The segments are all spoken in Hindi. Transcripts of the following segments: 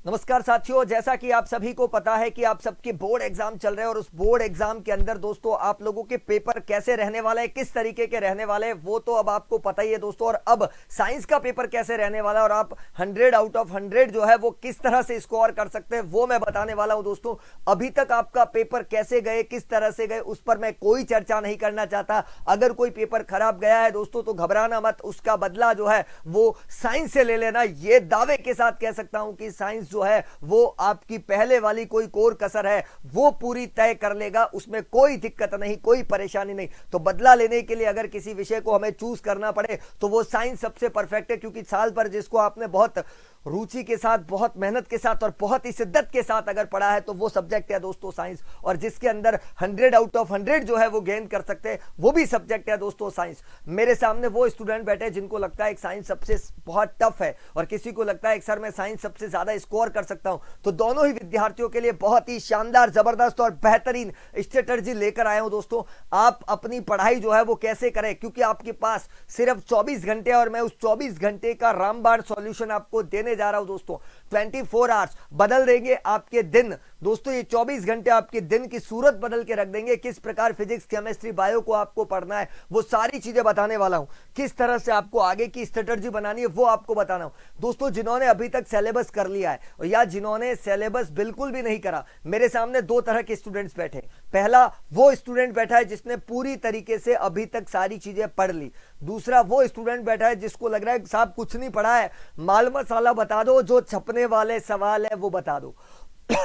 नमस्कार साथियों, जैसा कि आप सभी को पता है कि आप सबके बोर्ड एग्जाम चल रहे हैं और उस बोर्ड एग्जाम के अंदर दोस्तों आप लोगों के पेपर कैसे रहने वाले हैं, किस तरीके के रहने वाले हैं वो तो अब आपको पता ही है दोस्तों। और अब साइंस का पेपर कैसे रहने वाला है और आप 100 आउट ऑफ 100 जो है वो किस तरह से स्कोर कर सकते हैं वो मैं बताने वाला हूं दोस्तों। अभी तक आपका पेपर कैसे गए, किस तरह से गए, उस पर मैं कोई चर्चा नहीं करना चाहता। अगर कोई पेपर खराब गया है दोस्तों तो घबराना मत, उसका बदला जो है वो साइंस से ले लेना। ये दावे के साथ कह सकता हूं कि साइंस जो है वो आपकी पहले वाली कोई कोर कसर है वो पूरी तय कर लेगा, उसमें कोई दिक्कत नहीं, कोई परेशानी नहीं। तो बदला लेने के लिए अगर किसी विषय को हमें चूज करना पड़े तो वो साइंस सबसे परफेक्ट है, क्योंकि साल भर जिसको आपने बहुत रुचि के साथ, बहुत मेहनत के साथ और बहुत ही शिद्दत के साथ अगर पढ़ा है तो वो सब्जेक्ट है दोस्तों साइंस। और जिसके अंदर 100 आउट ऑफ 100 जो है वो गेन कर सकते हैं वो भी सब्जेक्ट है दोस्तों साइंस। मेरे सामने वो स्टूडेंट बैठे जिनको लगता है साइंस सबसे बहुत टफ है और किसी को लगता है सर मैं साइंस सबसे ज्यादा स्कोर कर सकता हूं। तो दोनों ही विद्यार्थियों के लिए बहुत ही शानदार, जबरदस्त और बेहतरीन स्ट्रेटजी लेकर आया हूं दोस्तों। आप अपनी पढ़ाई जो है वो कैसे करें, क्योंकि आपके पास सिर्फ 24 घंटे और मैं उस 24 घंटे का रामबाण सॉल्यूशन आपको देने जा रहा हूं दोस्तों। 24 आवर्स बदल देंगे आपके दिन दोस्तों। ये 24 घंटे आपके दिन की सूरत बदल के रख देंगे। किस प्रकार फिजिक्स, केमिस्ट्री, बायो को आपको पढ़ना है वो सारी चीजें बताने वाला हूं। किस तरह से आपको आगे की स्ट्रेटजी बनानी है वो आपको बताना हूं दोस्तों। जिन्होंने अभी तक सिलेबस कर लिया है या जिन्होंने सिलेबस बिल्कुल भी नहीं करा, मेरे सामने दो तरह के स्टूडेंट्स बैठे। पहला वो स्टूडेंट बैठा है जिसने पूरी तरीके से अभी तक सारी चीजें पढ़ ली। दूसरा वो स्टूडेंट बैठा है जिसको लग रहा है साहब कुछ नहीं पढ़ा है, माल मसाला बता दो, जो छपने वाले सवाल है वो बता दो।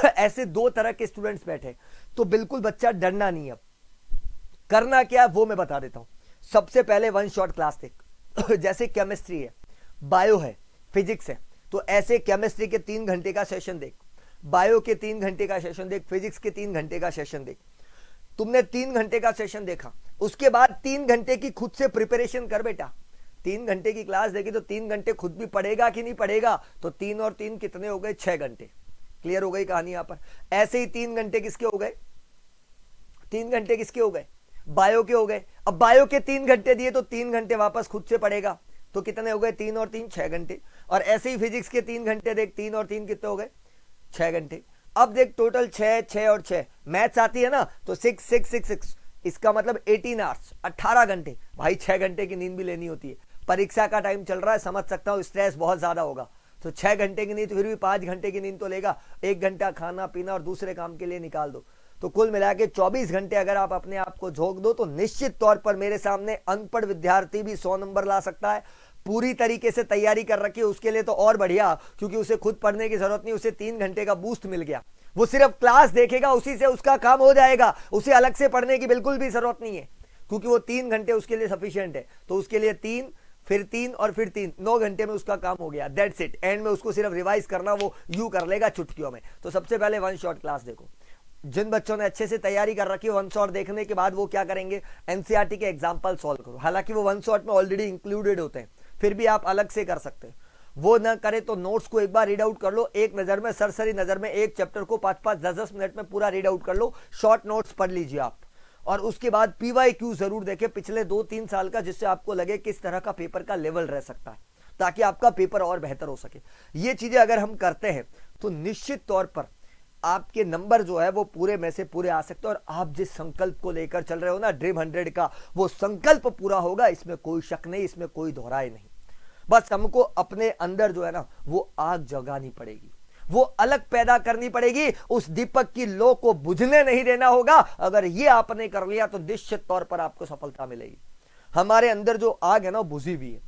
ऐसे दो तरह के स्टूडेंट्स बैठे। तो बिल्कुल बच्चा डरना नहीं है। करना क्या है वो मैं बता देता हूं। सबसे पहले वन शॉट क्लास देख। जैसे केमिस्ट्री है, बायो है, फिजिक्स है, तो ऐसे केमिस्ट्री के 3 घंटे का सेशन देख, बायो के 3 घंटे का सेशन देख, फिजिक्स के 3 घंटे का सेशन देख। तुमने 3 घंटे का सेशन देखा, उसके बाद 3 घंटे की खुद से प्रिपरेशन कर बेटा। 3 घंटे की क्लास देखी तो 3 घंटे खुद भी पढ़ेगा कि नहीं पढ़ेगा, तो 3 और 3 कितने हो गए, 6 घंटे। क्लियर हो गई कहानी यहां पर। ऐसे ही 3 घंटे किसके हो गए, 3 घंटे किसके हो गए, बायो के हो गए। अब बायो के 3 घंटे दिए तो 3 घंटे वापस खुद से पढ़ेगा, तो कितने हो गए, 3 और 3 6 घंटे। और ऐसे ही फिजिक्स के 3 घंटे देख, 3 और 3 कितने हो गए, 6 घंटे। अब देख टोटल 6 6 और 6, मैथ्स आती है ना, तो 6 6 6 6, इसका मतलब 18 आवर्स, 18 घंटे। भाई 6 घंटे की नींद भी लेनी होती है, परीक्षा का टाइम चल रहा है, समझ सकता हूं स्ट्रेस बहुत ज्यादा होगा। तो 6 घंटे की नींद, फिर भी 5 घंटे की नींद तो लेगा। 1 घंटा खाना पीना और दूसरे काम के लिए निकाल दो, तो कुल मिला के 24 घंटे अगर आप अपने आप को झोंक दो तो निश्चित तौर पर मेरे सामने अनपढ़ विद्यार्थी भी 100 नंबर ला सकता है। पूरी तरीके से तैयारी कर रखी है उसके लिए तो और बढ़िया, क्योंकि उसे खुद पढ़ने की जरूरत नहीं, उसे 3 घंटे का बूस्ट मिल गया। वो सिर्फ क्लास देखेगा, उसी से उसका काम हो जाएगा, उसे अलग से पढ़ने की बिल्कुल भी जरूरत नहीं है, क्योंकि वो 3 घंटे उसके लिए सफिशियंट है। तो उसके लिए 3 फिर 3 और फिर 3, 9 घंटे में उसका काम हो गया। That's it. एंड में उसको सिर्फ रिवाइज करना, वो यू कर लेगा चुटकियों में। तो सबसे पहले वन शॉट क्लास देखो। जिन बच्चों ने अच्छे से तैयारी कर रखी है, वन शॉट देखने के बाद वो क्या करेंगे, एनसीईआरटी के एग्जाम्पल सॉल्व करो। हालांकि वो वन शॉट में ऑलरेडी इंक्लूडेड होते हैं, फिर भी आप अलग से कर सकते हैं। वो ना करे तो नोट्स को एक बार रीड आउट कर लो, एक नजर में, सरसरी नजर में एक चैप्टर को 5-5 10-10 मिनट में पूरा रीड आउट कर लो। शॉर्ट नोट्स पढ़ लीजिए आप, और उसके बाद पीवाईक्यू जरूर देखें पिछले 2-3 साल का, जिससे आपको लगे किस तरह का पेपर का लेवल रह सकता है, ताकि आपका पेपर और बेहतर हो सके। ये चीजें अगर हम करते हैं तो निश्चित तौर पर आपके नंबर जो है वो पूरे में से पूरे आ सकते हैं। और आप जिस संकल्प को लेकर चल रहे हो ना, ड्रीम 100 का, वो संकल्प पूरा होगा, इसमें कोई शक नहीं, इसमें कोई दोहराए नहीं। बस हमको अपने अंदर जो है ना वो आग जगानी पड़ेगी, वो अलग पैदा करनी पड़ेगी, उस दीपक की लो को बुझने नहीं देना होगा। अगर ये आपने कर लिया तो निश्चित तौर पर आपको सफलता मिलेगी। हमारे अंदर जो आग है ना बुझी हुई है,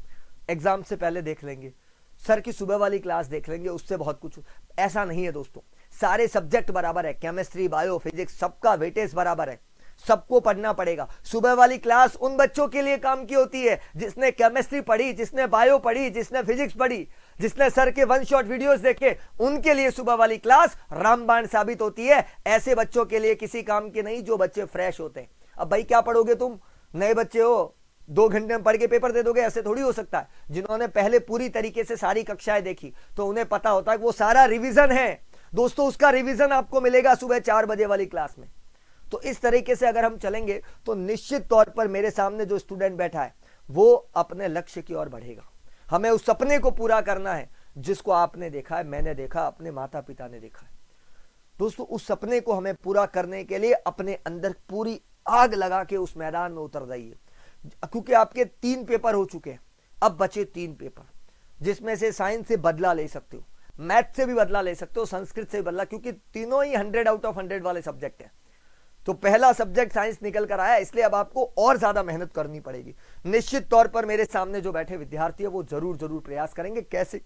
एग्जाम से पहले देख लेंगे, सर की सुबह वाली क्लास देख लेंगे, उससे बहुत कुछ। ऐसा नहीं है दोस्तों, सारे सब्जेक्ट बराबर है, केमिस्ट्री, बायो, फिजिक्स, सबका वेटेज बराबर है, सबको पढ़ना पड़ेगा। सुबह वाली क्लास उन बच्चों के लिए काम की होती है जिसने केमिस्ट्री पढ़ी, जिसने बायो पढ़ी, जिसने फिजिक्स पढ़ी, जिसने सर के वन शॉट वीडियोस देखे, उनके लिए सुबह वाली क्लास रामबाण साबित होती है। ऐसे बच्चों के लिए किसी काम के नहीं जो बच्चे फ्रेश होते हैं। अब भाई क्या पढ़ोगे तुम, नए बच्चे हो, 2 घंटे में पढ़ के पेपर दे दोगे, ऐसे थोड़ी हो सकता है। जिन्होंने पहले पूरी तरीके से सारी कक्षाएं देखी तो उन्हें पता होता है कि वो सारा रिवीजन है दोस्तों, उसका रिवीजन आपको मिलेगा सुबह 4 बजे वाली क्लास में। तो इस तरीके से अगर हम चलेंगे तो निश्चित तौर पर मेरे सामने जो स्टूडेंट बैठा है वो अपने लक्ष्य की ओर बढ़ेगा। हमें उस सपने को पूरा करना है जिसको आपने देखा है, मैंने देखा, अपने माता पिता ने देखा है। दोस्तों उस सपने को हमें पूरा करने के लिए अपने अंदर पूरी आग लगा के उस मैदान में उतर जाइए, क्योंकि आपके 3 पेपर हो चुके हैं, अब बचे 3 पेपर, जिसमें से साइंस से बदला ले सकते हो, मैथ से भी बदला ले सकते हो, संस्कृत से भी बदला, क्योंकि तीनों ही 100 आउट ऑफ 100 वाले सब्जेक्ट हैं। तो पहला सब्जेक्ट साइंस निकल कर आया, इसलिए अब आपको और ज्यादा मेहनत करनी पड़ेगी। निश्चित तौर पर मेरे सामने जो बैठे विद्यार्थी है वो जरूर जरूर प्रयास करेंगे, कैसे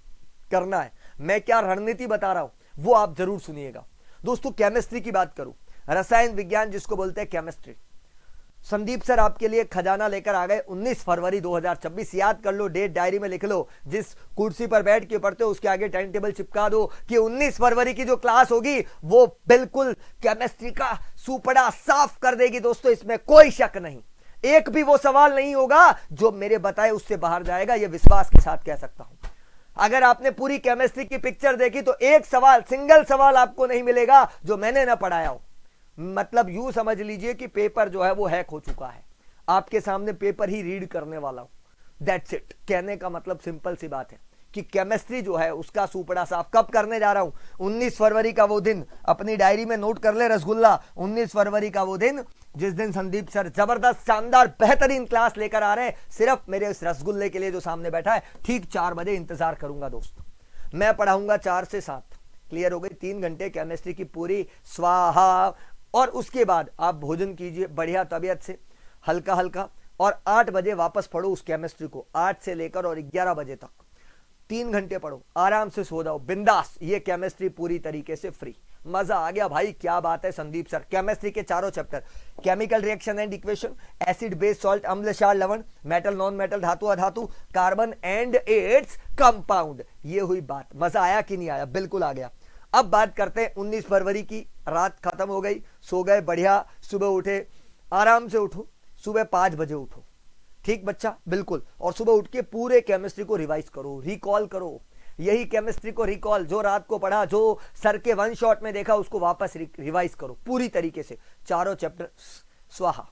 करना है, मैं क्या रणनीति बता रहा हूं वो आप जरूर सुनिएगा। दोस्तों केमिस्ट्री की बात करूं, रसायन विज्ञान जिसको बोलते हैं केमिस्ट्री, संदीप सर आपके लिए खजाना लेकर आ गए 19 फरवरी 2026। याद कर लो, डेट डायरी में लिख लो, जिस कुर्सी पर बैठ के पढ़ते हो उसके आगे टाइम टेबल चिपका दो कि 19 फरवरी की जो क्लास होगी वो बिल्कुल केमिस्ट्री का सुपड़ा साफ कर देगी। दोस्तों इसमें कोई शक नहीं, एक भी वो सवाल नहीं होगा जो मेरे बताए उससे बाहर जाएगा, ये विश्वास के साथ कह सकता हूं। अगर आपने पूरी केमिस्ट्री की पिक्चर देखी तो एक सवाल, सिंगल सवाल आपको नहीं मिलेगा जो मैंने ना पढ़ाया हो। मतलब यूं समझ लीजिए कि पेपर जो है वो हैक हो चुका है, आपके सामने पेपर ही रीड करने वाला हूं। That's it. कहने का मतलब सिंपल सी बात है कि केमिस्ट्री जो है उसका सुपड़ा साफ कब करने जा रहा हूं, 19 फरवरी का वो दिन, अपनी डायरी में नोट कर ले रसगुल्ला, 19 फरवरी का वो दिन जिस दिन संदीप सर जबरदस्त शानदार बेहतरीन क्लास लेकर आ रहे हैं, सिर्फ मेरे इस रसगुल्ले के लिए जो सामने बैठा है। ठीक 4 बजे इंतजार करूंगा दोस्त, मैं पढ़ाऊंगा 4 से 7। क्लियर हो गई? 3 घंटे केमिस्ट्री की पूरी स्वाहा। और उसके बाद आप भोजन कीजिए बढ़िया तबीयत से, हल्का हल्का, और 8 बजे वापस पढ़ो उस केमिस्ट्री को, 8 से लेकर और 11 बजे तक 3 घंटे पढ़ो, आराम से सो जाओ बिंदास। ये केमिस्ट्री पूरी तरीके से फ्री। मजा आ गया भाई, क्या बात है संदीप सर। केमिस्ट्री के चारों chapter, chemical reaction and equation, acid base salt, अम्ल क्षार लवण, मेटल नॉन मेटल, धातु अधातु, कार्बन एंड इट्स कंपाउंड, ये हुई बात। मजा आया कि नहीं आया? बिल्कुल आ गया। अब बात करते हैं 19 फरवरी की। रात खत्म हो गई, सो गए बढ़िया, सुबह उठे, आराम से उठो, सुबह 5 बजे उठो, ठीक बच्चा? बिल्कुल। और सुबह उठ के पूरे केमिस्ट्री को रिवाइज करो, रिकॉल करो, यही केमिस्ट्री को रिकॉल, जो रात को पढ़ा, जो सर के 1 शॉट में देखा उसको वापस रिवाइज करो पूरी तरीके से, चारों चैप्टर स्वाहा।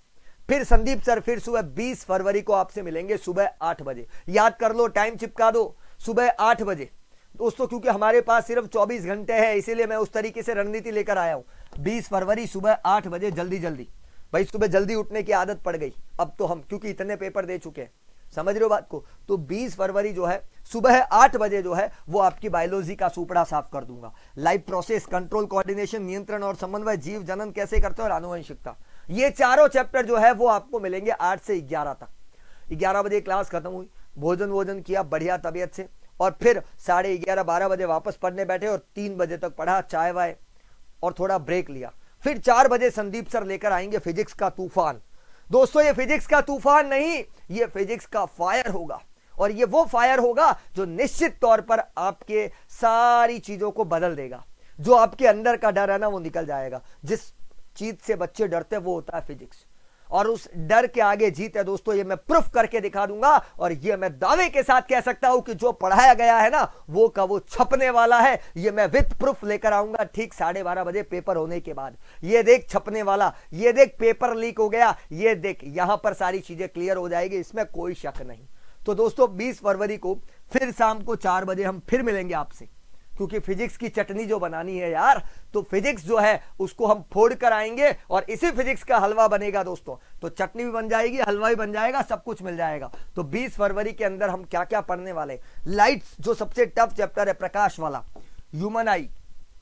फिर संदीप सर फिर सुबह 20 फरवरी को आपसे मिलेंगे सुबह 8 बजे। याद कर लो, टाइम चिपका दो, सुबह 8 बजे दोस्तों, क्योंकि हमारे पास सिर्फ 24 घंटे हैं, इसीलिए मैं उस तरीके से रणनीति लेकर आया हूं। 20 फरवरी सुबह 8 बजे, जल्दी जल्दी भाई, सुबह जल्दी उठने की आदत पड़ गई अब तो हम, क्योंकि इतने पेपर दे चुके हैं, समझ रहे हो बात को? तो 20 फरवरी जो है सुबह 8 बजे जो है वो आपकी बायोलॉजी का सुपड़ा साफ कर दूंगा। लाइफ प्रोसेस, कंट्रोल, कोऑर्डिनेशन, नियंत्रण और समन्वय, जीव जनन कैसे करते हैं और आनुवंशिकता, ये चारों चैप्टर जो है वो आपको मिलेंगे 8 से 11 तक। 11 बजे क्लास खत्म हुई, भोजन वोजन किया बढ़िया तबीयत से, और फिर 11:30 12 बजे वापस पढ़ने बैठे और 3 बजे तक पढ़ा, चाय वाय और थोड़ा ब्रेक लिया। फिर 4 बजे संदीप सर लेकर आएंगे फिजिक्स का तूफान। दोस्तों ये फिजिक्स का तूफान नहीं, ये फिजिक्स का फायर होगा, और ये वो फायर होगा जो निश्चित तौर पर आपके सारी चीजों को बदल देगा। जो आपके अंदर का डर है ना वो निकल जाएगा। जिस चीज से बच्चे डरते हैं वो होता है फिजिक्स, और उस डर के आगे जीत है दोस्तों, ये मैं प्रूफ करके दिखा दूंगा। और ये मैं दावे के साथ कह सकता हूं कि जो पढ़ाया गया है ना वो का वो छपने वाला है। ये मैं विद प्रूफ लेकर आऊंगा ठीक 12:30 बजे पेपर होने के बाद। ये देख छपने वाला, ये देख पेपर लीक हो गया, ये देख यहां पर सारी चीजें क्लियर हो जाएगी, इसमें कोई शक नहीं। तो दोस्तों 20 फरवरी को फिर शाम को 4 बजे हम फिर मिलेंगे आपसे, क्योंकि फिजिक्स की चटनी जो बनानी है यार, तो फिजिक्स जो है उसको हम फोड़ कर आएंगे और इसी फिजिक्स का हलवा बनेगा दोस्तों। तो चटनी भी बन जाएगी, हलवा भी बन जाएगा, सब कुछ मिल जाएगा। तो 20 फरवरी के अंदर हम क्या क्या पढ़ने वाले? लाइट्स जो सबसे टफ चैप्टर है, प्रकाश वाला, ह्यूमन आई,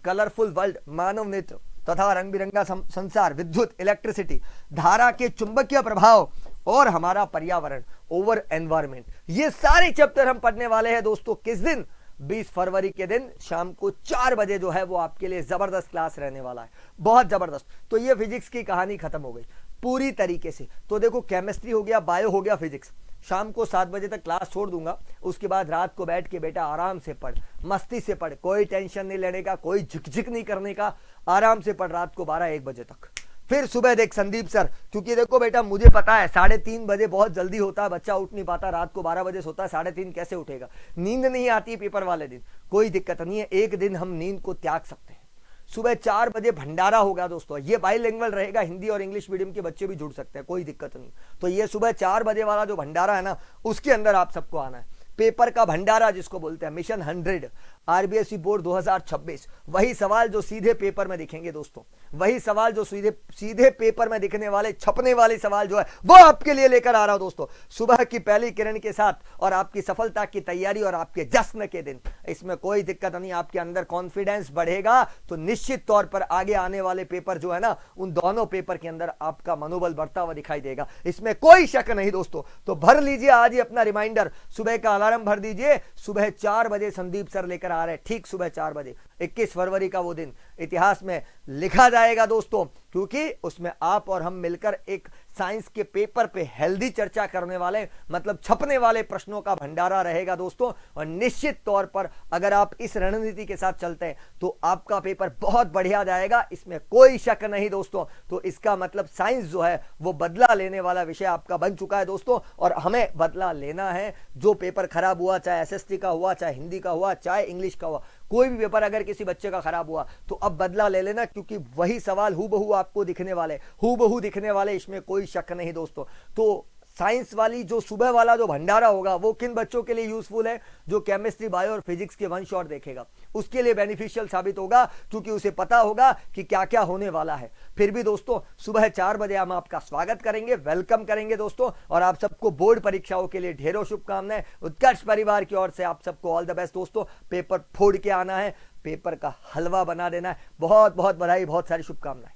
कलरफुल वर्ल्ड, मानव नेत्र तथा रंग बिरंगा संसार, विद्युत, इलेक्ट्रिसिटी, धारा के चुंबकीय प्रभाव और हमारा पर्यावरण, ओवर एनवायरमेंट, ये सारे चैप्टर हम पढ़ने वाले हैं दोस्तों। किस दिन? 20 फरवरी के दिन शाम को 4 बजे जो है वो आपके लिए जबरदस्त क्लास रहने वाला है, बहुत जबरदस्त। तो ये फिजिक्स की कहानी खत्म हो गई पूरी तरीके से। तो देखो केमिस्ट्री हो गया, बायो हो गया, फिजिक्स। शाम को 7 बजे तक क्लास छोड़ दूंगा, उसके बाद रात को बैठ के बेटा आराम से पढ़, मस्ती से पढ़, कोई टेंशन नहीं लेने का, कोई झिकझिक नहीं करने का, आराम से पढ़ रात को 12-1 बजे तक। फिर सुबह देख संदीप सर, क्योंकि देखो बेटा मुझे पता है 3:30 बजे बहुत जल्दी होता है, बच्चा उठ नहीं पाता, रात को 12 बजे सोता है, 3:30 कैसे उठेगा? नींद नहीं आती पेपर वाले दिन, कोई दिक्कत नहीं है, एक दिन हम नींद को त्याग सकते हैं। सुबह 4 बजे भंडारा होगा दोस्तों, ये बाइलिंगुअल रहेगा, हिंदी और इंग्लिश मीडियम के बच्चे भी जुड़ सकते हैं, कोई दिक्कत नहीं। तो ये सुबह 4 बजे वाला जो भंडारा है ना, उसके अंदर आप सबको आना है। पेपर का भंडारा जिसको बोलते हैं, मिशन 100 आरबीएसई बोर्ड 2026, वही सवाल जो सीधे पेपर में दिखेंगे दोस्तों, वही सवाल जो सीधे सीधे पेपर में दिखने वाले, छपने वाले सवाल जो है वो आपके लिए लेकर आ रहा हूं दोस्तों, सुबह की पहली किरण के साथ, और आपकी सफलता की तैयारी और आपके जश्न के दिन। इसमें कोई दिक्कत नहीं, आपके अंदर कॉन्फिडेंस बढ़ेगा तो निश्चित तौर पर आगे आने वाले पेपर जो है ना, उन दोनों पेपर के अंदर आपका मनोबल बढ़ता हुआ दिखाई देगा, इसमें कोई शक नहीं दोस्तों। तो भर लीजिए आज ही अपना रिमाइंडर, सुबह का अलार्म भर दीजिए, सुबह 4 बजे संदीप सर लेकर आ रहे हैं, ठीक सुबह 4 बजे। 21 फरवरी का वो दिन इतिहास में लिखा जाएगा दोस्तों, क्योंकि उसमें आप और हम मिलकर एक साइंस के पेपर पे हेल्दी चर्चा करने वाले, मतलब छपने वाले प्रश्नों का भंडारा रहेगा दोस्तों। और निश्चित तौर पर अगर आप इस रणनीति के साथ चलते हैं तो आपका पेपर बहुत बढ़िया जाएगा, इसमें कोई शक नहीं दोस्तों। तो इसका मतलब साइंस जो है वो बदला लेने वाला विषय आपका बन चुका है दोस्तों, और हमें बदला लेना है। जो पेपर खराब हुआ, चाहे एसएसटी का हुआ, चाहे हिंदी का हुआ, चाहे इंग्लिश का हुआ, कोई भी पेपर अगर किसी बच्चे का खराब हुआ तो अब बदला ले लेना, क्योंकि वही सवाल हूबहू आपको दिखने वाले, हूबहू दिखने वाले, इसमें कोई शक नहीं दोस्तों। तो साइंस वाली जो सुबह वाला जो भंडारा होगा वो किन बच्चों के लिए यूजफुल है? जो केमिस्ट्री, बायो और फिजिक्स के 1 शॉट देखेगा, उसके लिए बेनिफिशियल साबित होगा, क्योंकि उसे पता होगा कि क्या क्या होने वाला है। फिर भी दोस्तों सुबह 4 बजे हम आपका स्वागत करेंगे, वेलकम करेंगे दोस्तों, और आप सबको बोर्ड परीक्षाओं के लिए ढेरों शुभकामनाएं। उत्कर्ष परिवार की ओर से आप सबको ऑल द बेस्ट दोस्तों। पेपर फोड़ के आना है, पेपर का हलवा बना देना है। बहुत बहुत बधाई, बहुत सारी शुभकामनाएं।